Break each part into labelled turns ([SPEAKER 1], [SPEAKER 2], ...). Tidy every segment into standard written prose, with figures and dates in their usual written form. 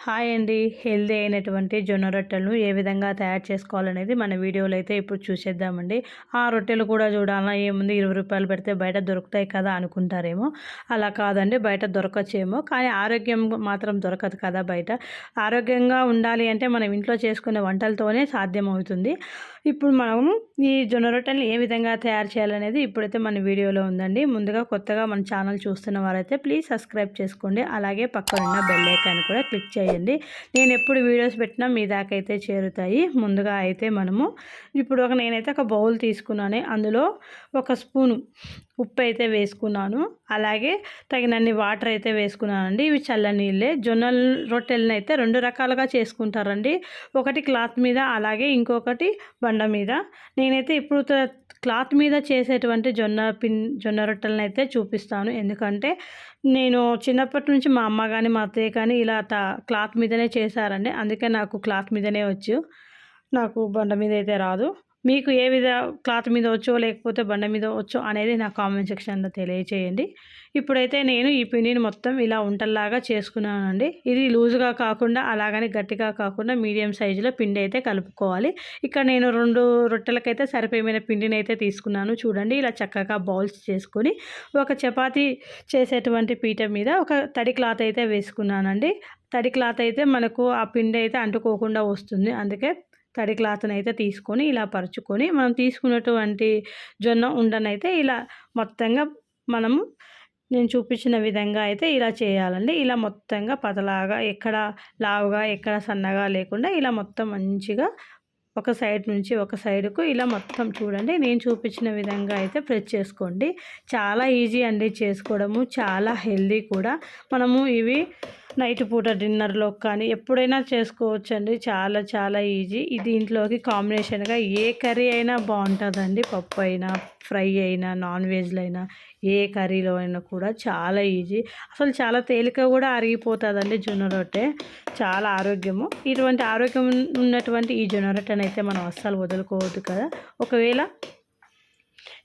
[SPEAKER 1] Hi అండి. Healthy అయినటువంటి జొన్న రొట్టెలను ఏ విధంగా తయారు చేసుకోవాలనేది మన వీడియోలో అయితే ఇప్పుడు చూసేద్దామండి. ఆ రొట్టెలు కూడా చూడాలా ఏముంది, ₹20 పెడితే బయట దొరుకుతాయి కదా అనుకుంటారేమో. అలా కాదండి, బయట దొరకచ్చేమో, కానీ ఆరోగ్యం మాత్రం దొరకదు కదా బయట. ఆరోగ్యంగా ఉండాలి అంటే మనం ఇంట్లో చేసుకునే వంటలతోనే సాధ్యమవుతుంది. ఇప్పుడు మనము ఈ జొన్న రొట్టెలను ఏ విధంగా తయారు చేయాలనేది ఇప్పుడైతే మన వీడియోలో ఉందండి. ముందుగా కొత్తగా మన ఛానల్ చూస్తున్న వారైతే ప్లీజ్ సబ్స్క్రైబ్ చేసుకోండి. అలాగే పక్కనున్న బెల్ ఐకాన్ కూడా క్లిక్ చేయండి. నేను ఎప్పుడు వీడియోస్ పెట్టినా మీ దాకా అయితే చేరుతాయి. ముందుగా అయితే మనము ఇప్పుడు నేనైతే ఒక బౌల్ తీసుకున్నాను. అందులో ఒక స్పూను ఉప్పు అయితే వేసుకున్నాను. అలాగే తగినన్ని వాటర్ అయితే వేసుకున్నానండి. ఇవి చల్ల నీళ్ళే. జొన్న రొట్టెలను అయితే 2 రకాలుగా చేసుకుంటారండి. ఒకటి క్లాత్ మీద, అలాగే ఇంకొకటి బండ మీద. నేనైతే ఇప్పుడు క్లాత్ మీద చేసేటువంటి జొన్న రొట్టెలను అయితే చూపిస్తాను. ఎందుకంటే నేను చిన్నప్పటి నుంచి మా అమ్మ కానీ మా అత్తయ్య కానీ ఇలా క్లాత్ మీదనే చేశారండి. అందుకే నాకు క్లాత్ మీదనే వచ్చు. నాకు బండ మీద అయితే రాదు. మీకు ఏ క్లాత్ మీద వచ్చో లేకపోతే బండ మీద వచ్చో అనేది నా కామెంట్ సెక్షన్లో తెలియచేయండి. ఇప్పుడైతే నేను ఈ పిండిని మొత్తం ఇలా ఉంటల్లాగా చేసుకున్నానండి. ఇది లూజ్గా కాకుండా అలాగని గట్టిగా కాకుండా మీడియం సైజులో పిండి అయితే కలుపుకోవాలి. ఇక్కడ నేను 2 రొట్టెలకైతే సరిపోయిన పిండిని అయితే తీసుకున్నాను. చూడండి, ఇలా చక్కగా బౌల్స్ చేసుకొని ఒక చపాతీ చేసేటువంటి పీట మీద ఒక తడి క్లాత్ అయితే వేసుకున్నానండి. తడి క్లాత్ అయితే మనకు ఆ పిండి అయితే అంటుకోకుండా వస్తుంది. అందుకే తడి క్లాత్ని అయితే తీసుకొని ఇలా పరుచుకొని మనం తీసుకున్నటువంటి జొన్న ఉండనైతే ఇలా మొత్తంగా మనము నేను చూపించిన విధంగా అయితే ఇలా చేయాలండి. ఇలా మొత్తంగా పతలాగా, ఎక్కడ లావుగా ఎక్కడ సన్నగా లేకుండా ఇలా మొత్తం మంచిగా ఒక సైడ్ నుంచి ఒక సైడ్కు ఇలా మొత్తం చూడండి, నేను చూపించిన విధంగా అయితే ప్రెస్ చేసుకోండి. చాలా ఈజీ అండి చేసుకోవడము, చాలా హెల్దీ కూడా. మనము ఇవి నైట్ పూట డిన్నర్లో కానీ ఎప్పుడైనా చేసుకోవచ్చండి. చాలా చాలా ఈజీ. దీంట్లోకి కాంబినేషన్గా ఏ కర్రీ అయినా బాగుంటుందండి. పప్పు అయినా, ఫ్రై అయినా, నాన్ వెజ్లో అయినా, ఏ కర్రీలో అయినా కూడా చాలా ఈజీ. అసలు చాలా తేలిక కూడా అరిగిపోతుందండి జొన్న రొట్టె. చాలా ఆరోగ్యము. ఇటువంటి ఆరోగ్యం ఉన్నటువంటి ఈ జొన్న రొట్టెని అయితే మనం అస్సలు వదులుకోవద్దు కదా. ఒకవేళ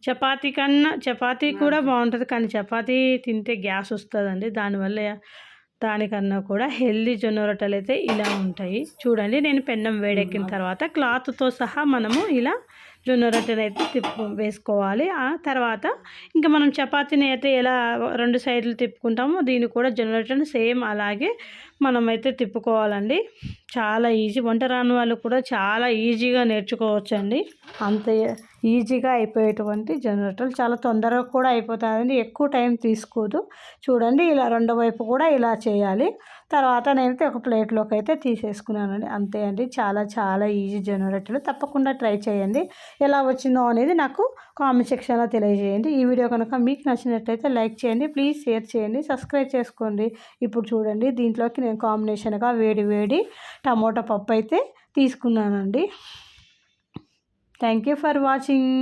[SPEAKER 1] చపాతీ కూడా బాగుంటుంది, కానీ చపాతీ తింటే గ్యాస్ వస్తుందండి. దానికన్నా కూడా హెల్దీ జొన్న రొట్టెలు అయితే ఇలా ఉంటాయి. చూడండి, నేను పెన్నం వేడెక్కిన తర్వాత క్లాత్తో సహా మనము ఇలా జొన్న రొట్టెని అయితే వేసుకోవాలి. ఆ తర్వాత ఇంకా మనం చపాతీని అయితే ఎలా 2 సైడ్లు తిప్పుకుంటామో దీన్ని కూడా జొన్న రొట్టెని సేమ్ అలాగే మనమైతే తిప్పుకోవాలండి. చాలా ఈజీ. వంట రాని వాళ్ళు కూడా చాలా ఈజీగా నేర్చుకోవచ్చండి. అంత ఈజీగా అయిపోయేటువంటి జొన్న రొట్టెలు చాలా తొందరగా కూడా అయిపోతాయండి. ఎక్కువ టైం తీసుకోదు. చూడండి, ఇలా రెండో వైపు కూడా ఇలా చేయాలి. తర్వాత నేనైతే ఒక ప్లేట్లోకి అయితే తీసేసుకున్నానండి. అంతే అండి, చాలా చాలా ఈజీ జొన్న రొట్టెలు. తప్పకుండా ట్రై చేయండి. ఎలా వచ్చిందో అనేది నాకు కామెంట్ సెక్షన్లో తెలియజేయండి. ఈ వీడియో కనుక మీకు నచ్చినట్లయితే లైక్ చేయండి, ప్లీజ్ షేర్ చేయండి, సబ్స్క్రైబ్ చేసుకోండి. ఇప్పుడు చూడండి, దీంట్లోకి నేను కాంబినేషన్గా వేడి వేడి టమోటా పప్పు అయితే తీసుకున్నానండి. Thank you for watching.